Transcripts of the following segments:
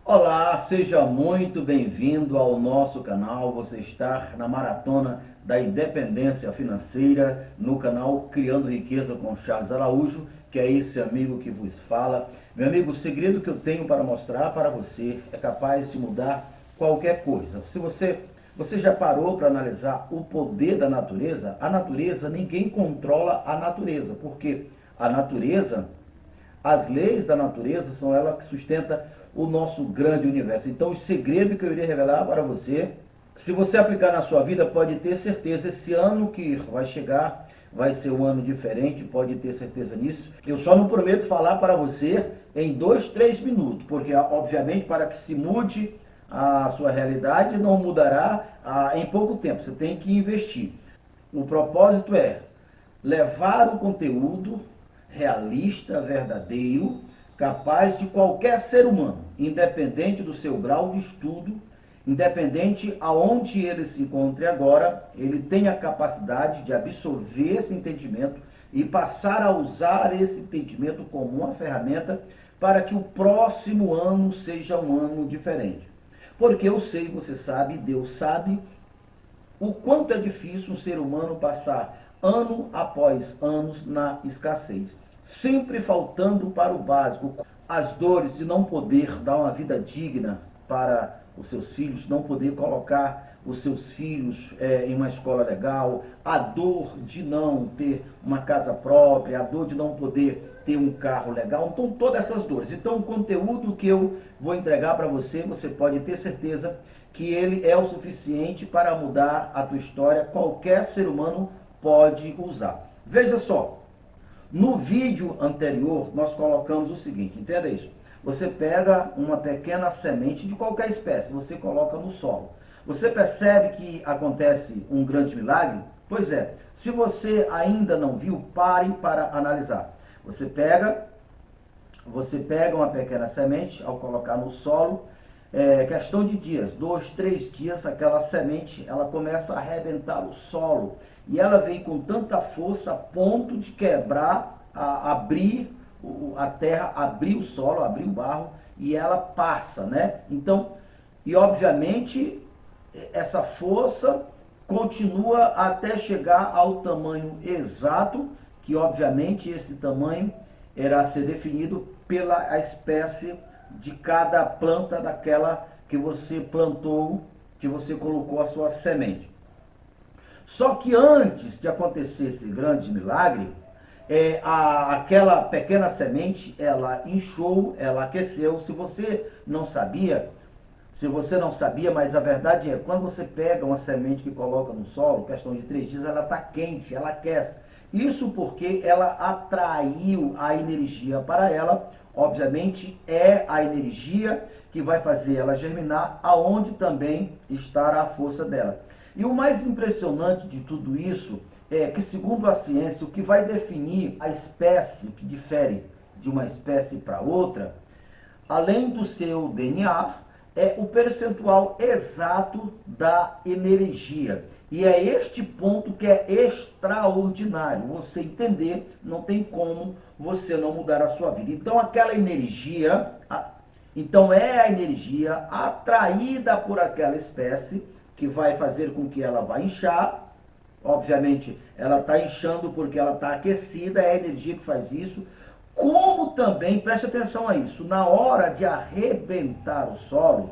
Olá, seja muito bem-vindo ao nosso canal. Você está na maratona da independência financeira no canal Criando Riqueza com Charles Araújo, que é esse amigo que vos fala. Meu amigo, o segredo que eu tenho para mostrar para você é capaz de mudar qualquer coisa. Se você já parou para analisar o poder da natureza? A natureza, ninguém controla a natureza, porque a natureza, as leis da natureza são ela que sustenta o nosso grande universo. Então, o segredo que eu iria revelar para você, se você aplicar na sua vida, pode ter certeza, esse ano que vai chegar vai ser um ano diferente, pode ter certeza nisso. Eu só não prometo falar para você em 2, 3 minutos, porque obviamente para que se mude a sua realidade não mudará em pouco tempo, você tem que investir. O propósito é levar o conteúdo realista, verdadeiro, capaz de qualquer ser humano, independente do seu grau de estudo, independente aonde ele se encontre agora, ele tem a capacidade de absorver esse entendimento e passar a usar esse entendimento como uma ferramenta para que o próximo ano seja um ano diferente. Porque eu sei, você sabe, Deus sabe, o quanto é difícil um ser humano passar ano após anos na escassez, sempre faltando para o básico. As dores de não poder dar uma vida digna para os seus filhos, não poder colocar os seus filhos em uma escola legal, a dor de não ter uma casa própria, a dor de não poder ter um carro legal, então todas essas dores. Então o conteúdo que eu vou entregar para você, você pode ter certeza que ele é o suficiente para mudar a tua história, qualquer ser humano pode usar. Veja só, no vídeo anterior nós colocamos o seguinte, entenda isso, você pega uma pequena semente de qualquer espécie, você coloca no solo. Você percebe que acontece um grande milagre? Pois é, se você ainda não viu, pare para analisar. Você pega uma pequena semente, ao colocar no solo, questão de dias, 2, 3 dias, aquela semente, ela começa a arrebentar o solo. E ela vem com tanta força a ponto de quebrar, abrir a terra, abrir o solo, abrir o barro, e ela passa, né? Então, e obviamente, essa força continua até chegar ao tamanho exato, que obviamente esse tamanho irá ser definido pela espécie de cada planta daquela que você plantou, que você colocou a sua semente. Só que antes de acontecer esse grande milagre, aquela pequena semente, ela inchou, ela aqueceu. Se você não sabia, mas a verdade é, quando você pega uma semente que coloca no solo, questão de 3 dias, ela está quente, ela aquece. Isso porque ela atraiu a energia para ela. Obviamente é a energia que vai fazer ela germinar, aonde também estará a força dela. E o mais impressionante de tudo isso é que, segundo a ciência, o que vai definir a espécie, o que difere de uma espécie para outra, além do seu DNA, é o percentual exato da energia. E é este ponto que é extraordinário. Você entender, não tem como você não mudar a sua vida. Então aquela energia, então é a energia atraída por aquela espécie que vai fazer com que ela vá inchar. Obviamente ela está inchando porque ela está aquecida, é a energia que faz isso. Como também, preste atenção a isso, na hora de arrebentar o solo,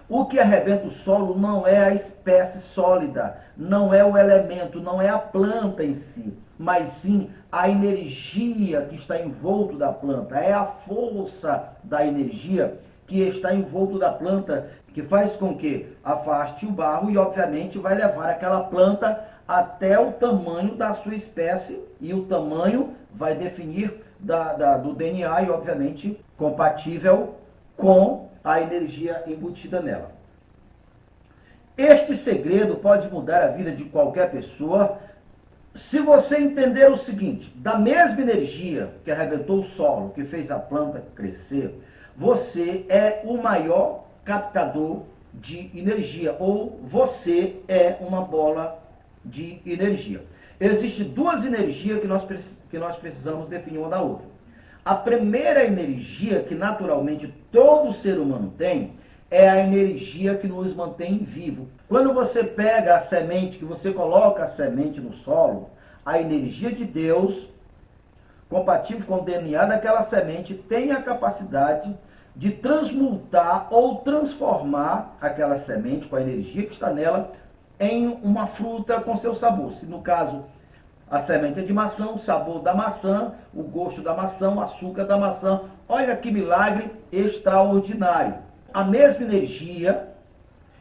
o que arrebenta o solo não é a espécie sólida, não é o elemento, não é a planta em si, mas sim a energia que está envolto da planta, é a força da energia que está envolto da planta, que faz com que afaste o barro e obviamente vai levar aquela planta até o tamanho da sua espécie, e o tamanho vai definir do DNA e obviamente compatível com a energia embutida nela. Este segredo pode mudar a vida de qualquer pessoa se você entender o seguinte: da mesma energia que arrebentou o solo, que fez a planta crescer, você é o maior captador de energia, ou você é uma bola de energia. Existem duas energias que nós precisamos definir uma da outra. A primeira energia que naturalmente todo ser humano tem é a energia que nos mantém vivo. Quando você pega a semente, que você coloca a semente no solo, a energia de Deus, compatível com o DNA daquela semente, tem a capacidade de transmutar ou transformar aquela semente com a energia que está nela em uma fruta com seu sabor. Se no caso a semente é de maçã, o sabor da maçã, o gosto da maçã, o açúcar da maçã. Olha que milagre extraordinário. A mesma energia,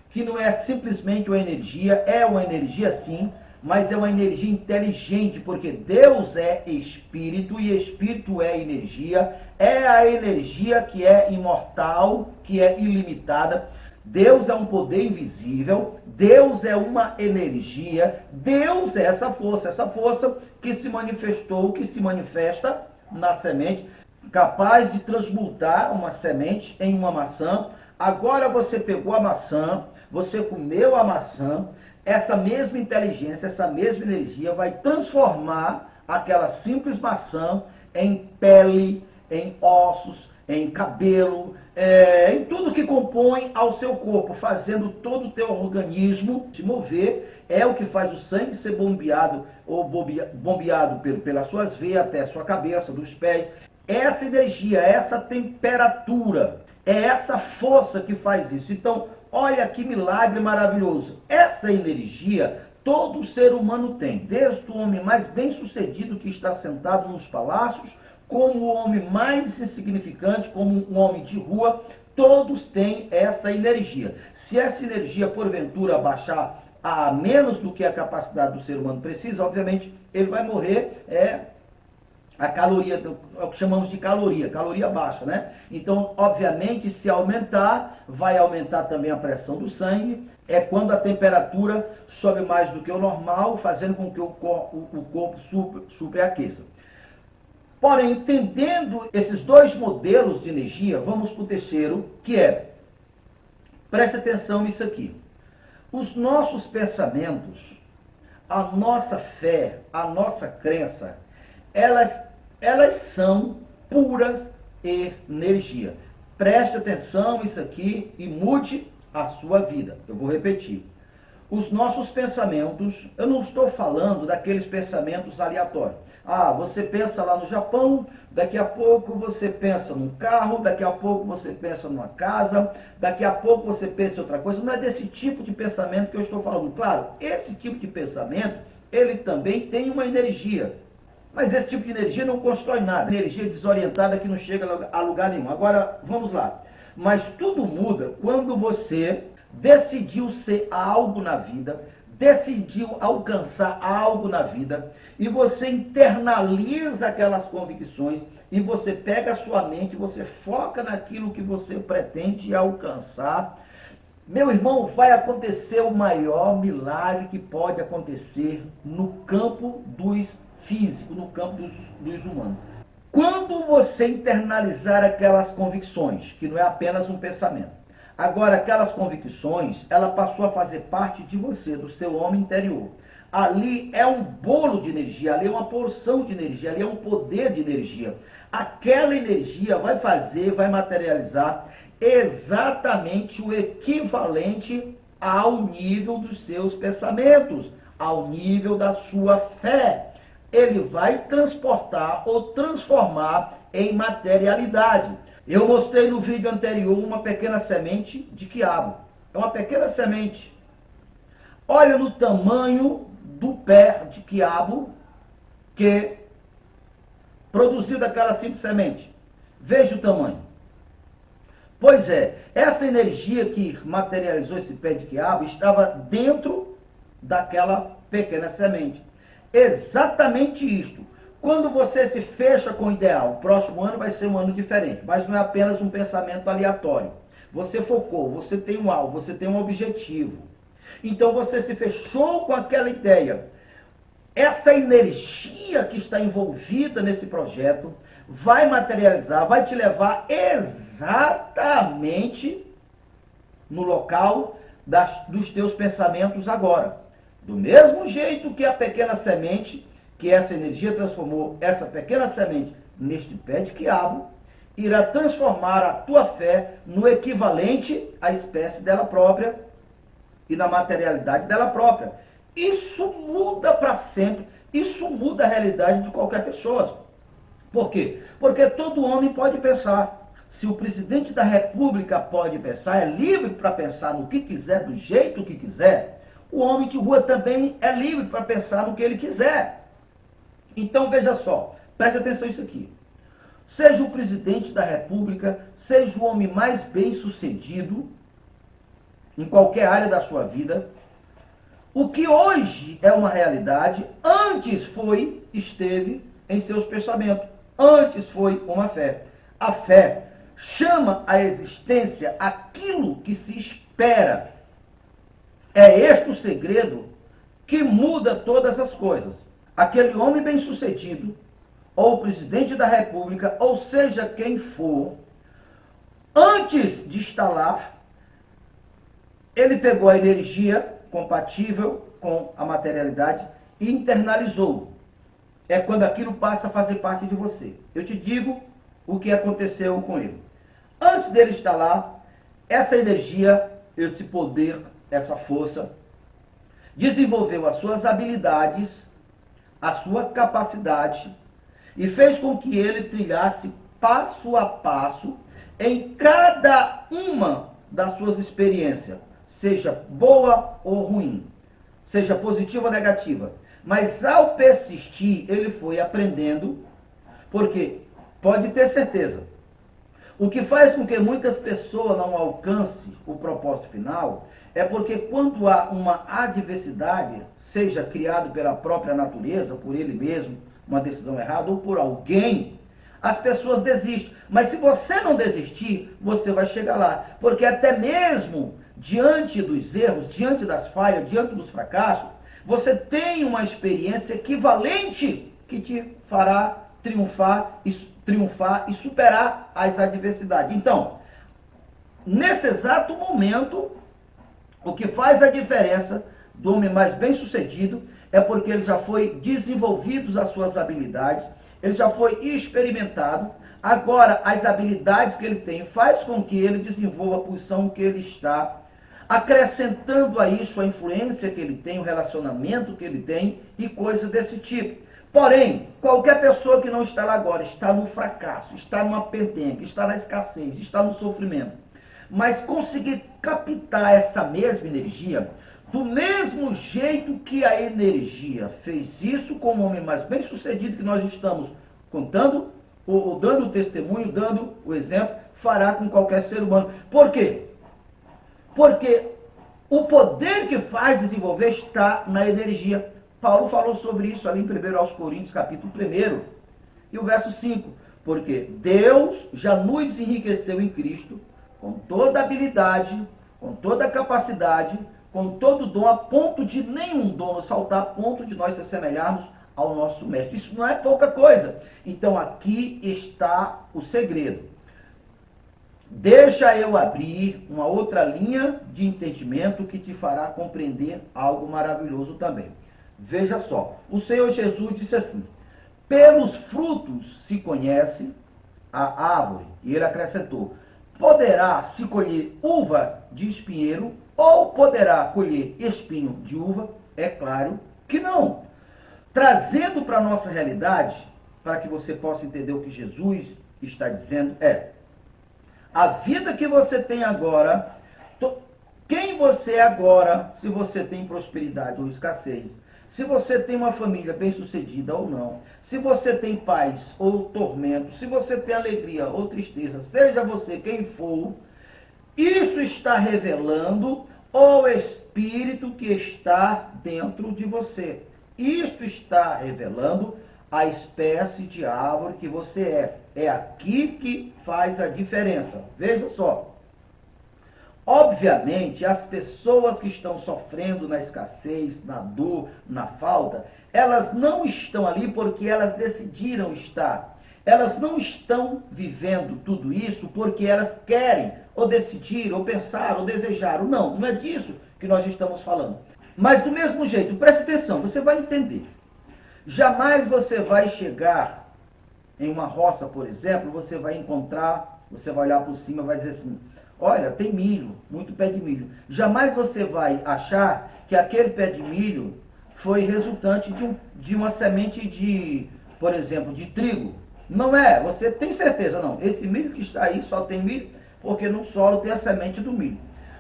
que não é simplesmente uma energia, é uma energia sim, mas é uma energia inteligente, porque Deus é espírito e espírito é energia, é a energia que é imortal, que é ilimitada. Deus é um poder invisível, Deus é uma energia, Deus é essa força que se manifestou, que se manifesta na semente, capaz de transmutar uma semente em uma maçã. Agora você pegou a maçã, você comeu a maçã, essa mesma inteligência, essa mesma energia vai transformar aquela simples maçã em pele, em ossos, em cabelo, em tudo que compõe ao seu corpo, fazendo todo o teu organismo se mover. É o que faz o sangue ser bombeado pelas suas veias até a sua cabeça, dos pés. Essa energia, essa temperatura, é essa força que faz isso. Então, olha que milagre maravilhoso. Essa energia todo ser humano tem, desde o homem mais bem-sucedido que está sentado nos palácios, como o homem mais insignificante, como um homem de rua, todos têm essa energia. Se essa energia, porventura, baixar a menos do que a capacidade do ser humano precisa, obviamente, ele vai morrer, a caloria, é o que chamamos de caloria baixa, né? Então, obviamente, se aumentar, vai aumentar também a pressão do sangue, é quando a temperatura sobe mais do que o normal, fazendo com que o corpo superaqueça. Porém, entendendo esses dois modelos de energia, vamos para o terceiro, que é, preste atenção nisso aqui, os nossos pensamentos, a nossa fé, a nossa crença, elas são puras energia. Preste atenção nisso aqui e mude a sua vida. Eu vou repetir. Os nossos pensamentos, eu não estou falando daqueles pensamentos aleatórios. Ah, você pensa lá no Japão, daqui a pouco você pensa num carro, daqui a pouco você pensa numa casa, daqui a pouco você pensa em outra coisa. Não é desse tipo de pensamento que eu estou falando. Claro, esse tipo de pensamento, ele também tem uma energia. Mas esse tipo de energia não constrói nada. Energia desorientada que não chega a lugar nenhum. Agora, vamos lá. Mas tudo muda quando você decidiu ser algo na vida, decidiu alcançar algo na vida, e você internaliza aquelas convicções, e você pega a sua mente, você foca naquilo que você pretende alcançar. Meu irmão, vai acontecer o maior milagre que pode acontecer no campo dos físicos, no campo dos humanos. Quando você internalizar aquelas convicções, que não é apenas um pensamento, agora, aquelas convicções, ela passou a fazer parte de você, do seu homem interior. Ali é um bolo de energia, ali é uma porção de energia, ali é um poder de energia. Aquela energia vai materializar exatamente o equivalente ao nível dos seus pensamentos, ao nível da sua fé. Ele vai transportar ou transformar em materialidade. Eu mostrei no vídeo anterior uma pequena semente de quiabo. É uma pequena semente. Olha no tamanho do pé de quiabo que produziu daquela simples semente. Veja o tamanho. Pois é, essa energia que materializou esse pé de quiabo estava dentro daquela pequena semente. Exatamente isto. Quando você se fecha com o ideal, o próximo ano vai ser um ano diferente, mas não é apenas um pensamento aleatório. Você focou, você tem um alvo, você tem um objetivo. Então você se fechou com aquela ideia. Essa energia que está envolvida nesse projeto vai materializar, vai te levar exatamente no local dos teus pensamentos agora. Do mesmo jeito que a pequena semente, que essa energia transformou essa pequena semente neste pé de quiabo, irá transformar a tua fé no equivalente à espécie dela própria e na materialidade dela própria. Isso muda para sempre, isso muda a realidade de qualquer pessoa. Por quê? Porque todo homem pode pensar. Se o presidente da República pode pensar, é livre para pensar no que quiser, do jeito que quiser, o homem de rua também é livre para pensar no que ele quiser. Então veja só, preste atenção nisso aqui. Seja o presidente da República, seja o homem mais bem-sucedido em qualquer área da sua vida, o que hoje é uma realidade, antes esteve em seus pensamentos. Antes foi uma fé. A fé chama à existência aquilo que se espera. É este o segredo que muda todas as coisas. Aquele homem bem-sucedido, ou o presidente da República, ou seja quem for, antes de estar lá, ele pegou a energia compatível com a materialidade e internalizou. É quando aquilo passa a fazer parte de você. Eu te digo o que aconteceu com ele. Antes dele estar lá, essa energia, esse poder, essa força, desenvolveu as suas habilidades, a sua capacidade e fez com que ele trilhasse passo a passo em cada uma das suas experiências, seja boa ou ruim, seja positiva ou negativa. Mas ao persistir, ele foi aprendendo, porque pode ter certeza, o que faz com que muitas pessoas não alcancem o propósito final é porque quando há uma adversidade, seja criado pela própria natureza, por ele mesmo, uma decisão errada, ou por alguém, as pessoas desistem. Mas se você não desistir, você vai chegar lá. Porque até mesmo diante dos erros, diante das falhas, diante dos fracassos, você tem uma experiência equivalente que te fará triunfar e superar as adversidades. Então, nesse exato momento, o que faz a diferença do homem mais bem-sucedido é porque ele já foi desenvolvido as suas habilidades, ele já foi experimentado. Agora, as habilidades que ele tem faz com que ele desenvolva a posição que ele está, acrescentando a isso a influência que ele tem, o relacionamento que ele tem e coisas desse tipo. Porém, qualquer pessoa que não está lá agora, está no fracasso, está numa pendenga, está na escassez, está no sofrimento, mas conseguir captar essa mesma energia, do mesmo jeito que a energia fez isso com o homem mais bem sucedido que nós estamos contando, ou dando o testemunho, dando o exemplo, fará com qualquer ser humano. Por quê? Porque o poder que faz desenvolver está na energia. Paulo falou sobre isso ali em 1 Coríntios, capítulo 1, e o verso 5. Porque Deus já nos enriqueceu em Cristo com toda habilidade, com toda capacidade, com todo dom, a ponto de nenhum dom nos faltar, a ponto de nós se assemelharmos ao nosso mestre. Isso não é pouca coisa. Então aqui está o segredo. Deixa eu abrir uma outra linha de entendimento que te fará compreender algo maravilhoso também. Veja só, o Senhor Jesus disse assim: pelos frutos se conhece a árvore. E ele acrescentou: poderá se colher uva de espinheiro ou poderá colher espinho de uva? É claro que não. Trazendo para a nossa realidade, para que você possa entender o que Jesus está dizendo, a vida que você tem agora, quem você é agora, se você tem prosperidade ou escassez, se você tem uma família bem-sucedida ou não, se você tem paz ou tormento, se você tem alegria ou tristeza, seja você quem for, isso está revelando o Espírito que está dentro de você. Isto está revelando a espécie de árvore que você é. É aqui que faz a diferença. Veja só. Obviamente, as pessoas que estão sofrendo na escassez, na dor, na falta, elas não estão ali porque elas decidiram estar. Elas não estão vivendo tudo isso porque elas querem, ou decidiram, ou pensaram, ou desejaram. Não, não é disso que nós estamos falando. Mas do mesmo jeito, preste atenção, você vai entender. Jamais você vai chegar em uma roça, por exemplo, você vai encontrar, você vai olhar por cima e vai dizer assim, olha, tem milho, muito pé de milho. Jamais você vai achar que aquele pé de milho foi resultante de uma semente de, por exemplo, de trigo. Não é, você tem certeza, não. Esse milho que está aí só tem milho porque no solo tem a semente do milho.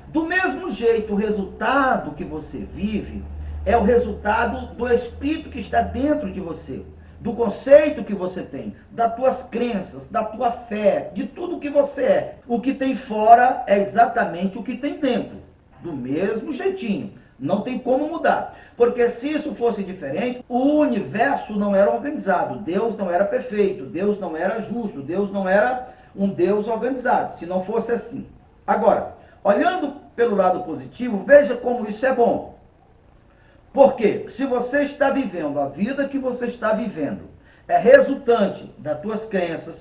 Do mesmo jeito, o resultado que você vive é o resultado do espírito que está dentro de você, do conceito que você tem, das tuas crenças, da tua fé, de tudo que você é. O que tem fora é exatamente o que tem dentro, do mesmo jeitinho. Não tem como mudar. Porque se isso fosse diferente, o universo não era organizado, Deus não era perfeito, Deus não era justo, Deus não era um Deus organizado, se não fosse assim. Agora, olhando pelo lado positivo, veja como isso é bom. Porque se você está vivendo a vida que você está vivendo, é resultante das tuas crenças,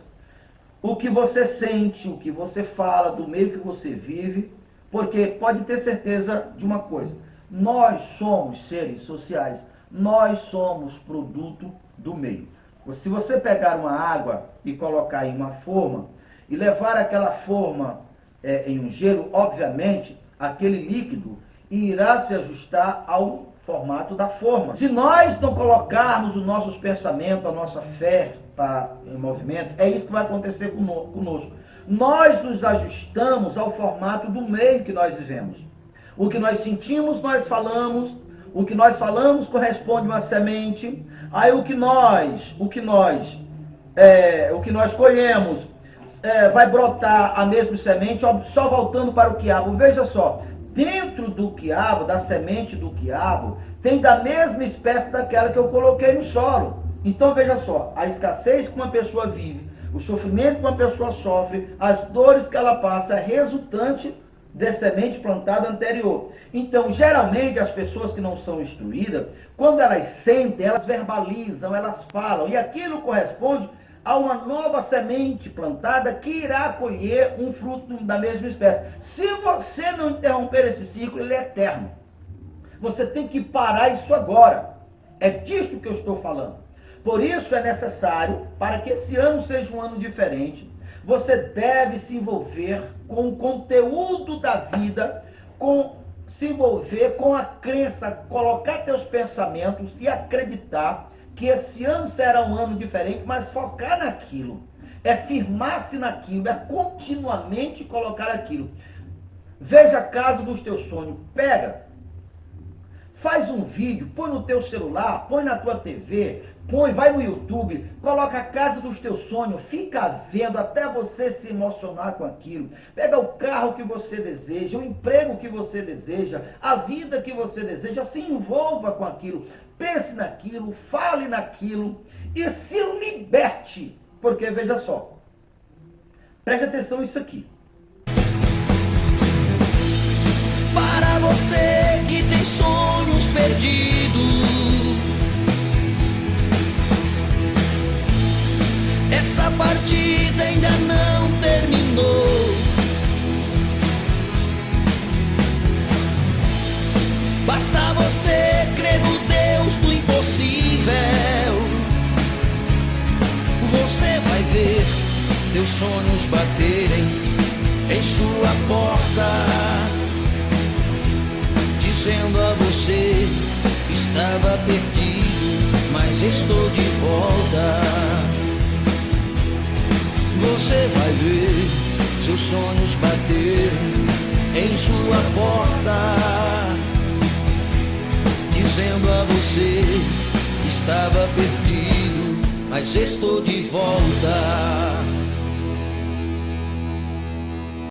o que você sente, o que você fala, do meio que você vive, porque pode ter certeza de uma coisa, nós somos seres sociais, nós somos produto do meio. Se você pegar uma água e colocar em uma forma, e levar aquela forma em um gelo, obviamente, aquele líquido irá se ajustar ao formato da forma. Se nós não colocarmos os nossos pensamentos, a nossa fé em movimento, é isso que vai acontecer conosco. Nós nos ajustamos ao formato do meio que nós vivemos. O que nós sentimos, nós falamos. O que nós falamos corresponde a uma semente. Aí o que nós colhemos vai brotar a mesma semente, só voltando para o quiabo. Veja só, dentro do quiabo, da semente do quiabo, tem da mesma espécie daquela que eu coloquei no solo. Então veja só, a escassez que uma pessoa vive, o sofrimento que uma pessoa sofre, as dores que ela passa, é resultante de semente plantada anterior. Então, geralmente, as pessoas que não são instruídas, quando elas sentem, elas verbalizam, elas falam, e aquilo corresponde a uma nova semente plantada que irá colher um fruto da mesma espécie. Se você não interromper esse ciclo, ele é eterno. Você tem que parar isso agora. É disso que eu estou falando. Por isso é necessário, para que esse ano seja um ano diferente, você deve se envolver com o conteúdo da vida, se envolver com a crença, colocar teus pensamentos e acreditar que esse ano será um ano diferente, mas focar naquilo, é firmar-se naquilo, é continuamente colocar aquilo. Veja a casa dos teus sonhos, faz um vídeo, põe no teu celular, põe na tua TV, vai no YouTube, coloca a casa dos teus sonhos, fica vendo até você se emocionar com aquilo. Pega o carro que você deseja, o emprego que você deseja, a vida que você deseja, se envolva com aquilo, pense naquilo, fale naquilo e se liberte. Porque veja só, preste atenção nisso aqui. Para você que tem sonhos perdidos, essa partida ainda não terminou. Basta você crer no Deus do impossível. Você vai ver teus sonhos baterem em sua porta, dizendo a você: estava perdido, mas estou de volta. Você vai ver seus sonhos baterem em sua porta, dizendo a você: estava perdido, mas estou de volta.